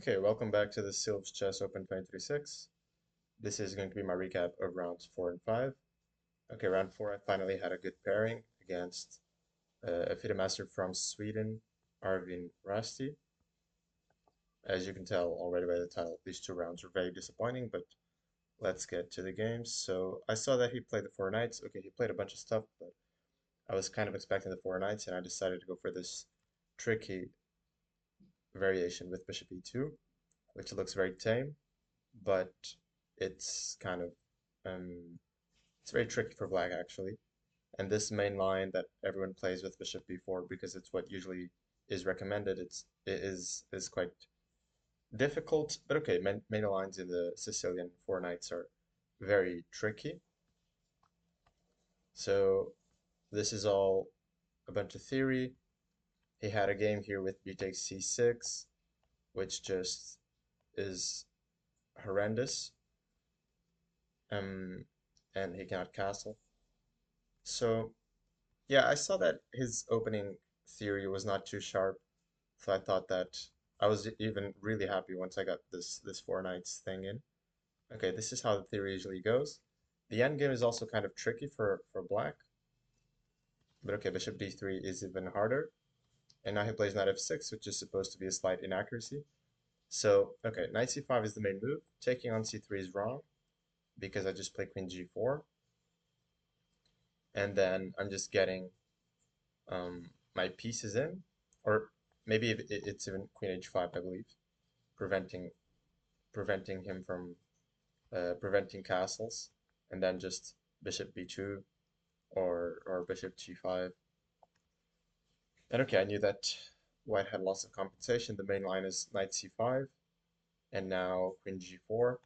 Okay, welcome back to the Silves Chess Open 2026. This is going to be my recap of rounds 4 and 5. Okay, round 4 I finally had a good pairing against a FIDE master from Sweden, Arvin Rasti. As you can tell already by the title, these two rounds were very disappointing, but let's get to the games. So I saw that he played the 4 knights. Okay, he played a bunch of stuff, but I was kind of expecting the 4 knights, and I decided to go for this tricky variation with bishop e2, which looks very tame, but it's kind of um, it's very tricky for black actually. And this main line that everyone plays with bishop b4 because it's what usually is recommended. It is quite difficult, but okay. Main lines in the Sicilian 4 knights are very tricky. So this is all a bunch of theory. He had a game here with b takes c6, which just is horrendous. Um, and he cannot castle. So yeah, I saw that his opening theory was not too sharp, so I thought that I was even really happy once I got this 4 knights thing in. Okay, this is how the theory usually goes. The endgame is also kind of tricky for black, but okay, bishop d3 is even harder. And now he plays knight f6, which is supposed to be a slight inaccuracy. So, okay, knight c5 is the main move. Taking on c3 is wrong, because I just play queen g4. And then I'm just getting my pieces in, or maybe it's even queen h5, I believe, preventing preventing him from preventing castles, and then just bishop b2 or bishop g5. And okay, I knew that white had lots of compensation. The main line is knight c5, and now queen g4.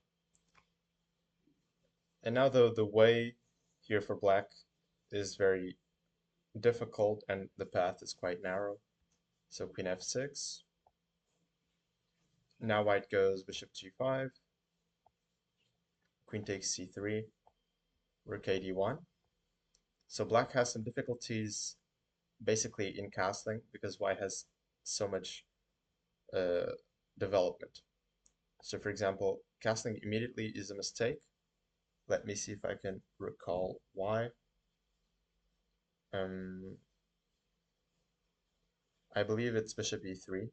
And now the way here for black is very difficult, and the path is quite narrow. So queen f6. Now white goes bishop g5, queen takes c3, rook a d1. So black has some difficulties basically in castling because white has so much uh, development. So for example, castling immediately is a mistake. Let me see if I can recall why. Um, I believe it's bishop e3.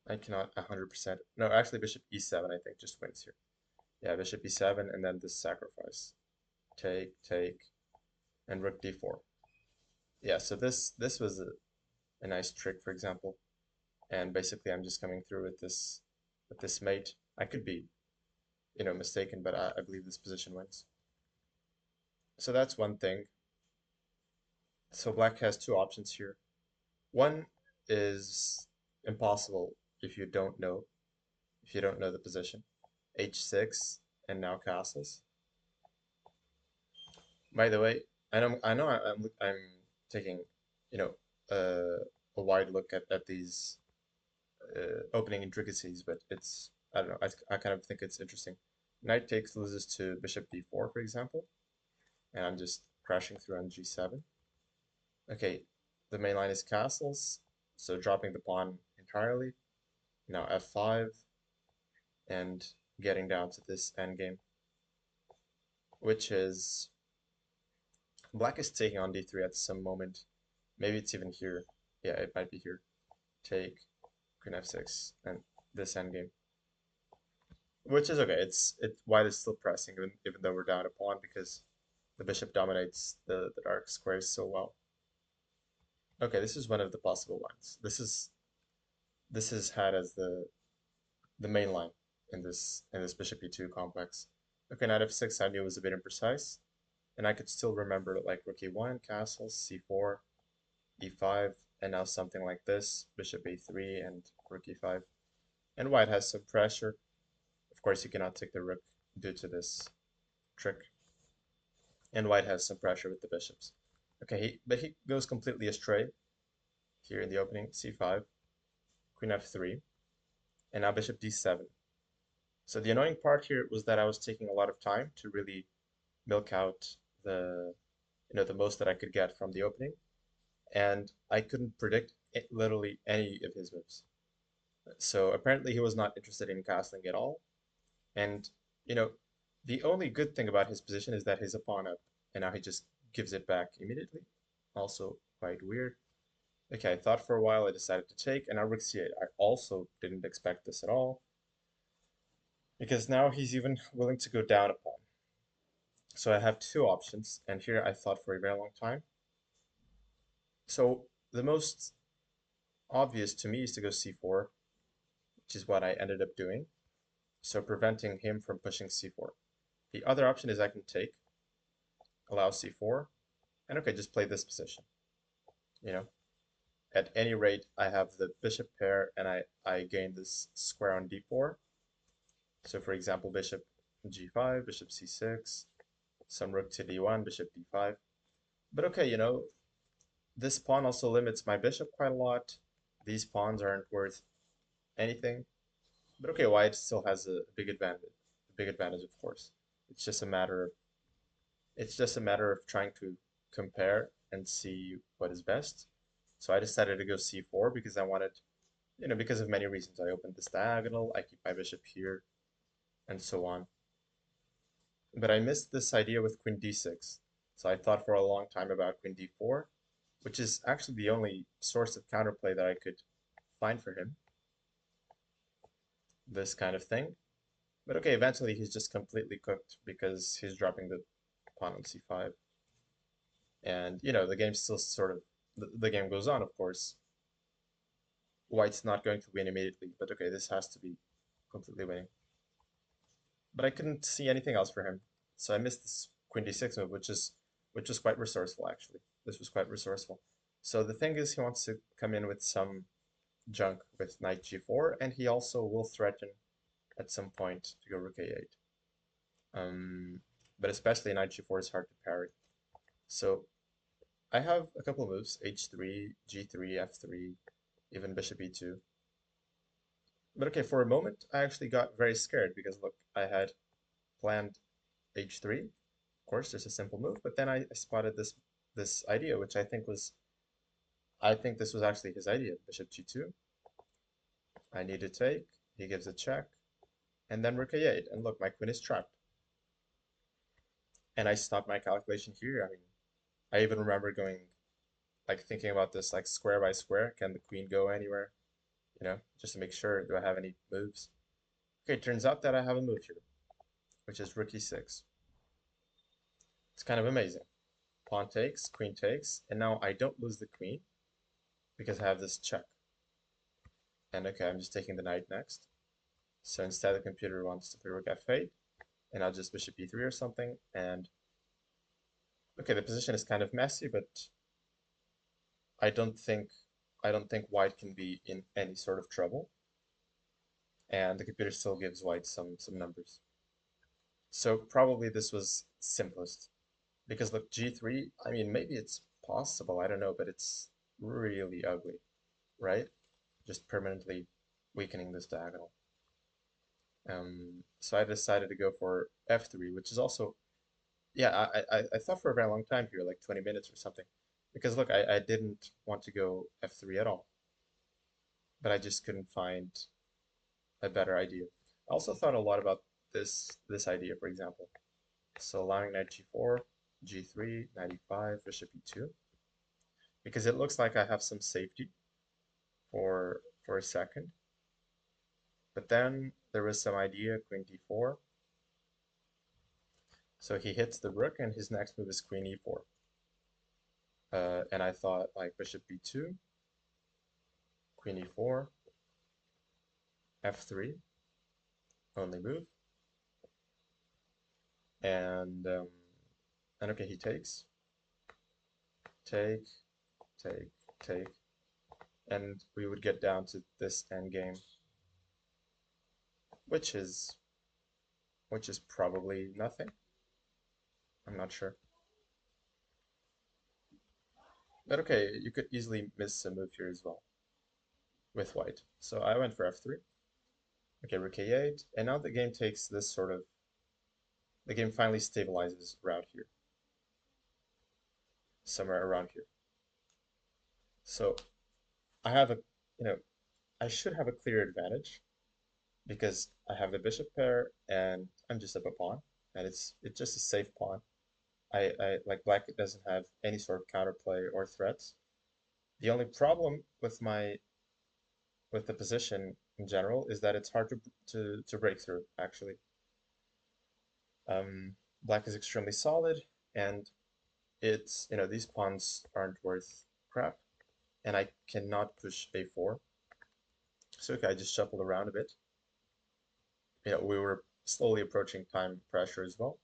I cannot 100%. No, actually bishop e7 I think just wins here. Yeah, bishop e7 and then this sacrifice. Take, and rook d4. Yeah, so this was a nice trick, for example. And basically I'm just coming through with this mate. I could be, mistaken, but I believe this position wins. So that's one thing. So black has two options here. One is impossible if you don't know the position. H6 and now castles. By the way, I'm taking, you know, a wide look at these opening intricacies, but it's I don't know. I kind of think it's interesting. Knight takes loses to bishop d4, for example, and I'm just crashing through on g7. Okay, the main line is castles, so dropping the pawn entirely. Now f5 and getting down to this endgame, which is black is taking on d3 at some moment. Maybe it's even here. Yeah, it might be here. Take queen f6 and this endgame, which is okay. White is still pressing even though we're down a pawn because the bishop dominates the dark squares so well. Okay, this is one of the possible lines. This is had as the main line in this bishop e2 complex. Okay, knight f6 I knew was a bit imprecise, and I could still remember like rook e1, castle, c4, e5, and now something like this, bishop a3 and rook e5. And white has some pressure. Of course, you cannot take the rook due to this trick. And white has some pressure with the bishops. Okay, but he goes completely astray here in the opening, c5, queen f3, and now bishop d7. So the annoying part here was that I was taking a lot of time to really milk out the most that I could get from the opening, and I couldn't predict literally any of his moves. So apparently he was not interested in castling at all. And, you know, the only good thing about his position is that he's a pawn up, and now he just gives it back immediately. Also quite weird. Okay, I thought for a while, I decided to take, and now rook c8. I also didn't expect this at all, because now he's even willing to go down a pawn. So I have two options, and here I thought for a very long time. So the most obvious to me is to go c4, which is what I ended up doing, so preventing him from pushing c4. The other option is I can take, allow c4, and okay, just play this position. You know, at any rate, I have the bishop pair, and I gain this square on d4. So for example, bishop g5, bishop c6, some rook to d1, bishop d5. But okay, this pawn also limits my bishop quite a lot. These pawns aren't worth anything. But okay, white still has a big advantage. A big advantage, of course. It's just a matter of trying to compare and see what is best. So I decided to go c4 because I wanted, because of many reasons. I opened this diagonal, I keep my bishop here, and so on. But I missed this idea with queen d6. So I thought for a long time about queen d4, which is actually the only source of counterplay that I could find for him. This kind of thing. But okay, eventually he's just completely cooked because he's dropping the pawn on c5. And, the game still sort of, the game goes on, of course. White's not going to win immediately, but okay, this has to be completely winning. But I couldn't see anything else for him, so I missed this queen d6 move, which was quite resourceful, actually. This was quite resourceful. So the thing is, he wants to come in with some junk with knight g4, and he also will threaten at some point to go rook a8. But especially knight g4 is hard to parry. So I have a couple of moves, h3, g3, f3, even bishop e2. But okay, for a moment, I actually got very scared because look, I had planned h3. Of course, just a simple move, but then I spotted this idea, which I think this was actually his idea. Bishop g2. I need to take. He gives a check, and then rook a8. And look, my queen is trapped. And I stopped my calculation here. I mean, I even remember going, like, thinking about this, like, square by square. Can the queen go anywhere? Just to make sure, do I have any moves? Okay, it turns out that I have a move here, which is rook e6. It's kind of amazing. Pawn takes, queen takes, and now I don't lose the queen because I have this check. And okay, I'm just taking the knight next. So instead the computer wants to play rook f8, and I'll just bishop e3 or something, and okay, the position is kind of messy, but I don't think white can be in any sort of trouble, and the computer still gives white some numbers. So probably this was simplest. Because look, g3, I mean, maybe it's possible, I don't know, but it's really ugly, right? Just permanently weakening this diagonal. So I decided to go for f3, which is also, yeah, I thought for a very long time here, like 20 minutes or something. Because look, I didn't want to go f3 at all, but I just couldn't find a better idea. I also thought a lot about this idea, for example. So allowing knight g4, g3, knight e5, bishop e2, because it looks like I have some safety for a second. But then there was some idea, queen d4. So he hits the rook, and his next move is queen e4. And I thought like bishop b2, queen e4, f3, only move, and and okay, he takes, take, take, take, and we would get down to this endgame, which is probably nothing. I'm not sure. But okay, you could easily miss a move here as well with white. So I went for f3. Okay, rook a8, and now the game takes this sort of, the game finally stabilizes around here, somewhere around here. So I have a, you know, I should have a clear advantage because I have the bishop pair and I'm just up a pawn, and it's just a safe pawn. I like black doesn't have any sort of counterplay or threats. The only problem with the position in general is that it's hard to break through, actually. Black is extremely solid, and these pawns aren't worth crap, and I cannot push a4. So okay, I just shuffled around a bit. We were slowly approaching time pressure as well.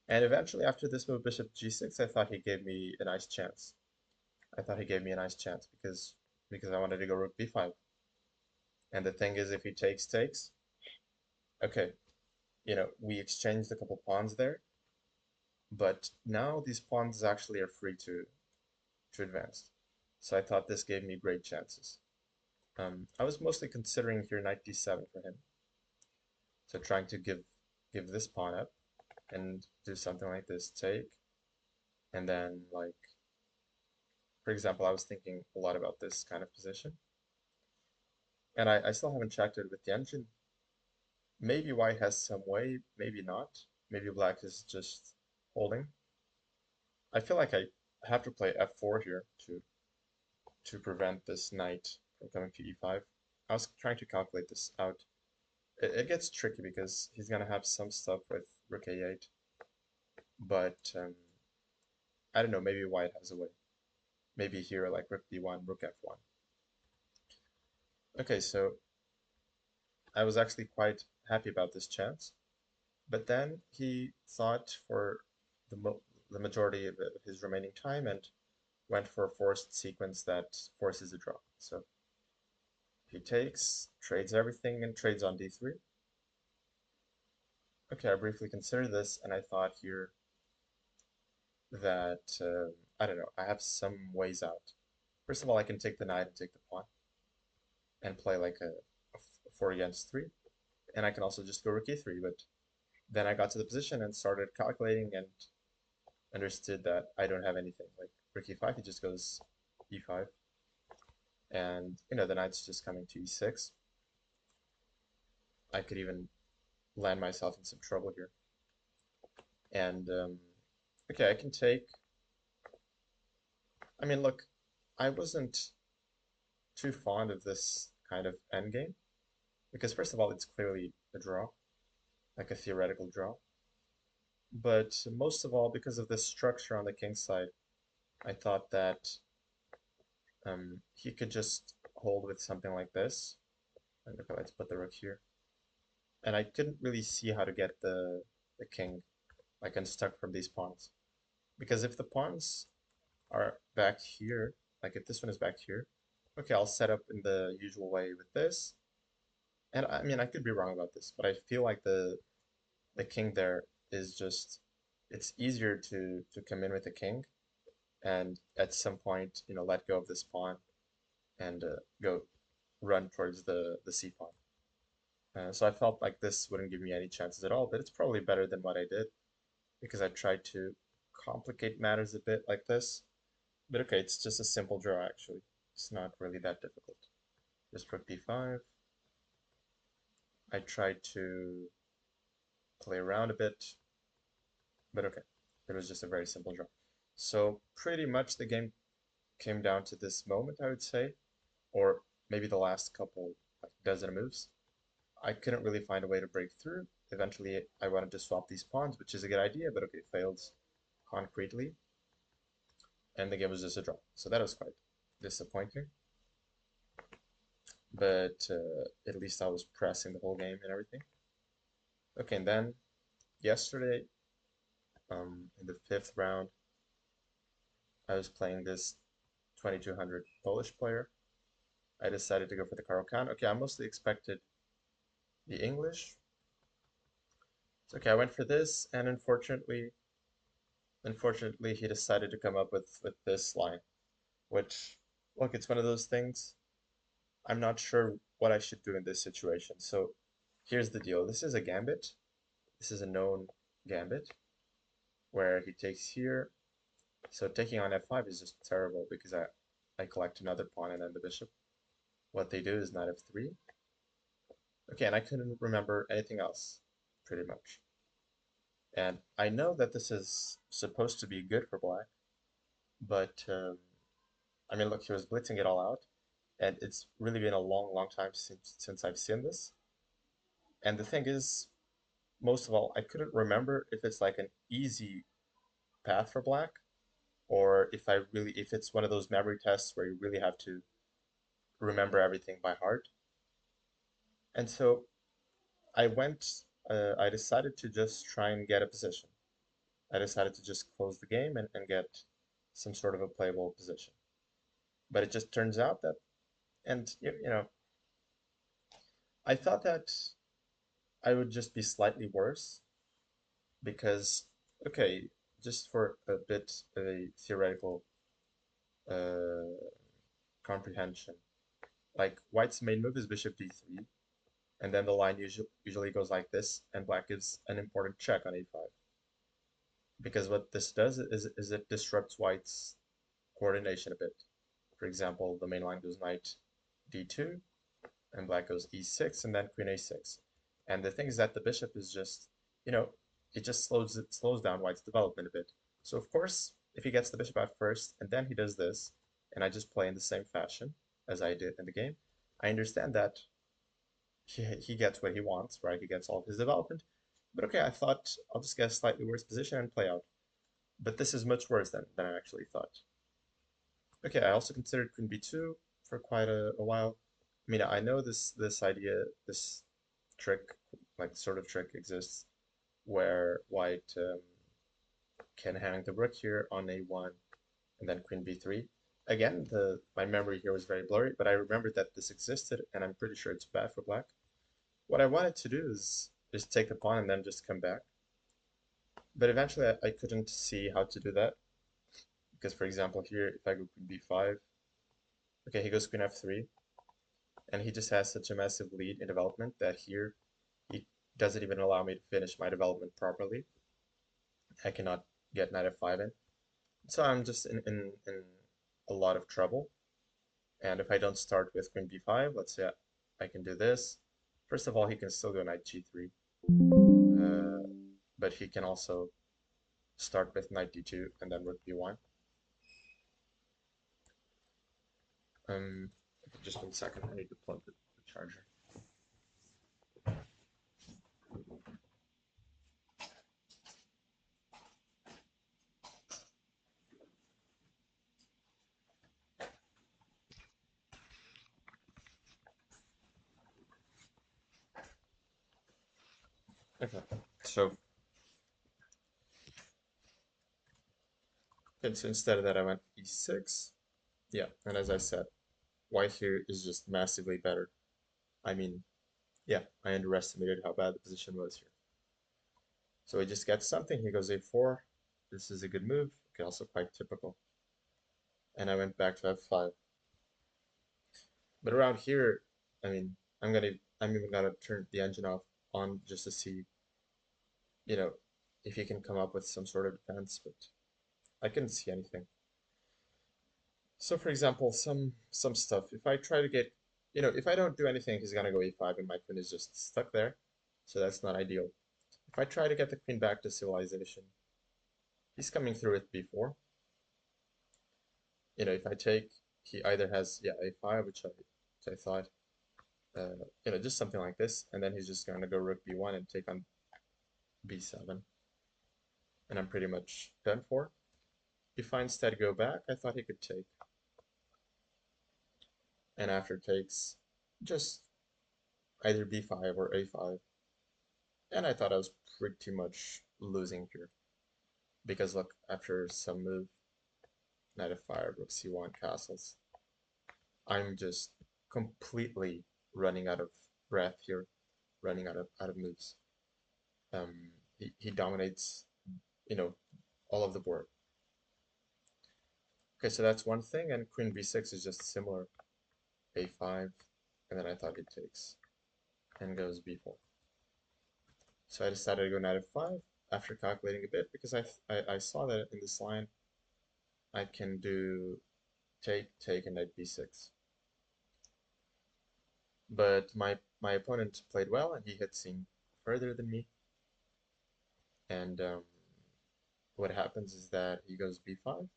And eventually, after this move, bishop g6, I thought he gave me a nice chance. Because I wanted to go rook b5. And the thing is, if he takes. Okay, we exchanged a couple pawns there, but now these pawns actually are free to advance. So I thought this gave me great chances. I was mostly considering here knight d7 for him, so trying to give this pawn up and do something like this, take, and then like, for example, I was thinking a lot about this kind of position, and I still haven't checked it with the engine. Maybe white has some way, maybe not. Maybe black is just holding. I feel like I have to play f4 here to prevent this knight from coming to e5. I was trying to calculate this out. It gets tricky because he's gonna have some stuff with rook a8, but I don't know. Maybe white has a way. Maybe here like rook b1, rook f1. Okay, so I was actually quite happy about this chance, but then he thought for the mo the majority of his remaining time and went for a forced sequence that forces a draw. So he takes, trades everything, and trades on d3. Okay, I briefly considered this, and I thought here that, I don't know, I have some ways out. First of all, I can take the knight and take the pawn and play like a 4 against 3. And I can also just go rook e3, but then I got to the position and started calculating and understood that I don't have anything. Like rook e5, he just goes e5. And, the knight's just coming to e6. I could even land myself in some trouble here. And, okay, I can take. I mean, look, I wasn't too fond of this kind of endgame because, first of all, it's clearly a draw, like a theoretical draw. But most of all, because of this structure on the king side, I thought that he could just hold with something like this. And okay, let's put the rook here. And I couldn't really see how to get the king like unstuck from these pawns. Because if the pawns are back here, like if this one is back here, okay, I'll set up in the usual way with this. And I mean, I could be wrong about this, but I feel like the king there is just it's easier to come in with the king and at some point, let go of this pawn and go run towards the c pawn. So I felt like this wouldn't give me any chances at all, but it's probably better than what I did because I tried to complicate matters a bit like this. But okay, it's just a simple draw actually. It's not really that difficult. Just rook d5. I tried to play around a bit, but okay. It was just a very simple draw. So pretty much the game came down to this moment, I would say, or maybe the last couple like dozen moves. I couldn't really find a way to break through. Eventually, I wanted to swap these pawns, which is a good idea, but okay, failed concretely, and the game was just a draw. So that was quite disappointing. But at least I was pressing the whole game and everything. Okay, and then yesterday, in the fifth round, I was playing this 2200 Polish player. I decided to go for the Caro-Kann. Okay, I mostly expected the English. So, okay, I went for this, and unfortunately, he decided to come up with this line, which, look, it's one of those things. I'm not sure what I should do in this situation. So, here's the deal. This is a gambit. This is a known gambit where he takes here. So taking on f5 is just terrible because I collect another pawn and then the bishop. what they do is knight f3. Okay, and I couldn't remember anything else, pretty much. And I know that this is supposed to be good for black, but I mean, look, he was blitzing it all out, and it's really been a long, long time since I've seen this. And the thing is, most of all, I couldn't remember if it's like an easy path for black, or if it's one of those memory tests where you really have to remember everything by heart. And so I decided to just try and get a position. I decided to just close the game and get some sort of a playable position. But it just turns out that, and you know, I thought that I would just be slightly worse because, okay, just for a bit of a theoretical uh, comprehension, like white's main move is bishop d3, and then the line usually goes like this, and black gives an important check on a5. Because what this does is it disrupts white's coordination a bit. For example, the main line goes knight d2, and black goes e6, and then queen a6. And the thing is that the bishop is just, you know, it slows down white's development a bit. So of course, if he gets the bishop out first, and then he does this, and I just play in the same fashion as I did in the game, I understand that he gets what he wants, right? He gets all of his development. But okay, I thought I'll just get a slightly worse position and play out. But this is much worse than I actually thought. Okay, I also considered queen b2 for quite a while. I mean, I know this trick, like sort of trick exists, where white can hang the rook here on a1 and then queen b3. Again, my memory here was very blurry, but I remembered that this existed, and I'm pretty sure it's bad for black. What I wanted to do is take the pawn and then just come back. But eventually I couldn't see how to do that, because for example here, if I go queen b5, okay, he goes queen f3, and he just has such a massive lead in development that here he doesn't even allow me to finish my development properly. I cannot get knight f5 in. So I'm just in a lot of trouble. And if I don't start with queen b5, let's say I can do this. First of all, he can still go knight g3, uh, but he can also start with knight d2 and then rook b1. Um, just 1 second, I need to plug the charger. Okay, so instead of that, I went e6. Yeah, and as I said, white here is just massively better. I mean, yeah, I underestimated how bad the position was here. So he just gets something. He goes a4. This is a good move. Okay, also quite typical. And I went back to f5. But around here, I mean, I'm even gonna turn the engine off on just to see, you know, if he can come up with some sort of defense. But I couldn't see anything. So for example, some stuff. If I try to get, if I don't do anything, he's gonna go a5, and my queen is just stuck there. So that's not ideal. If I try to get the queen back to civilization, he's coming through with b4. If I take, he either has, yeah, a5, which I thought, just something like this, and then he's just going to go rook b1 and take on b7, and I'm pretty much done for. If I instead go back, I thought he could take, and after takes, just either b5 or a5, and I thought I was pretty much losing here, because look, after some move, knight f5, rook c1, castles, I'm just completely running out of breath here, running out of moves. He dominates, you know, all of the board. Okay, so that's one thing, and queen b6 is just similar. a5, and then I thought it takes, and goes b4. So I decided to go knight f5 after calculating a bit, because I saw that in this line I can do take, and knight b6. But my opponent played well, and he had seen further than me. And what happens is that he goes b5.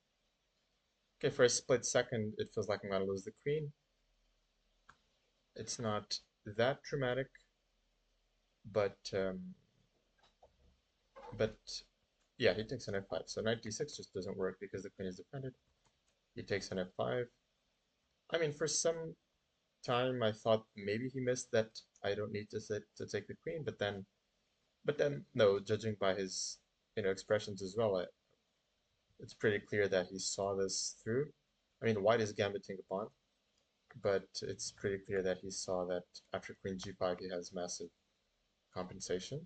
Okay, for a split second, it feels like I'm gonna lose the queen. It's not that dramatic, but but yeah, he takes an f5. So knight d6 just doesn't work because the queen is defended. He takes an f5. I mean, for some time, I thought maybe he missed that I don't need to take the queen, but then no, judging by his expressions as well, it's pretty clear that he saw this through. I mean, white is gambiting a pawn, but it's pretty clear that he saw that after queen g5 he has massive compensation.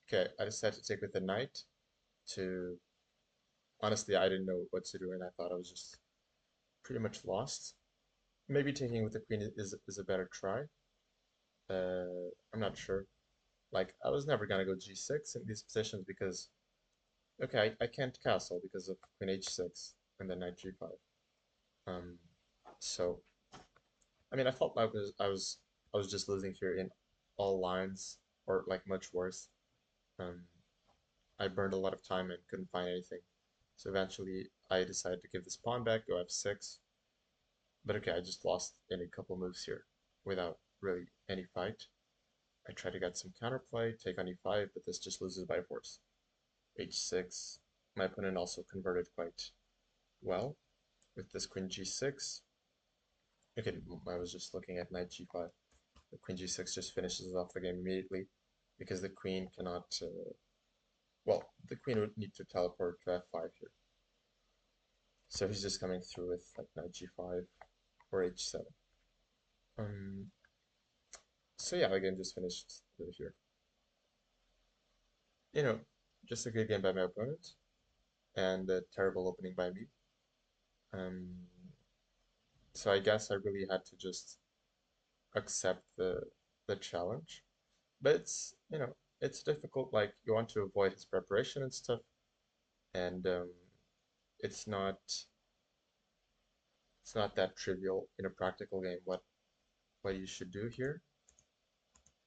Okay, I decided to take with the knight to... Honestly, I didn't know what to do, and I thought I was just pretty much lost. Maybe taking with the queen is a better try. I'm not sure. Like, I was never gonna go g6 in these positions because, okay, I can't castle because of queen h6 and then knight g5. Um, so I mean, I felt like I was just losing here in all lines, or like much worse. Um, I burned a lot of time and couldn't find anything. So eventually, I decided to give this pawn back, go f6. But okay, I just lost in a couple moves here without really any fight. I try to get some counterplay, take on e5, but this just loses by force. h6. My opponent also converted quite well with this queen g6. Okay, I was just looking at knight g5. The queen g6 just finishes off the game immediately because the queen cannot. Well, the queen would need to teleport to f5 here. So he's just coming through with like knight g5 or h7. Um, so yeah, the game just finished here. You know, just a good game by my opponent and a terrible opening by me. Um, so I guess I really had to just accept the challenge. But it's difficult. Like you want to avoid his preparation and stuff, and it's not it's not that trivial in a practical game what you should do here.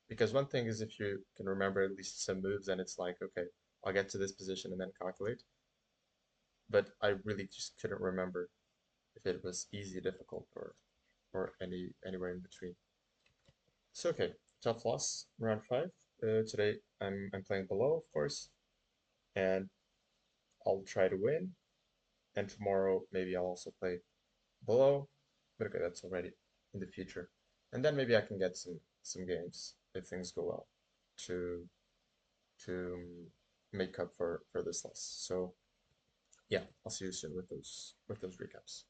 Because one thing is if you can remember at least some moves, and it's like, okay, I'll get to this position and then calculate. But I really just couldn't remember if it was easy, difficult, or anywhere in between. So okay, tough loss, round five. Today I'm playing below, of course, and I'll try to win. And tomorrow maybe I'll also play below. But okay, that's already in the future. And then maybe I can get some games if things go well to to make up for this loss. So yeah, I'll see you soon with those recaps.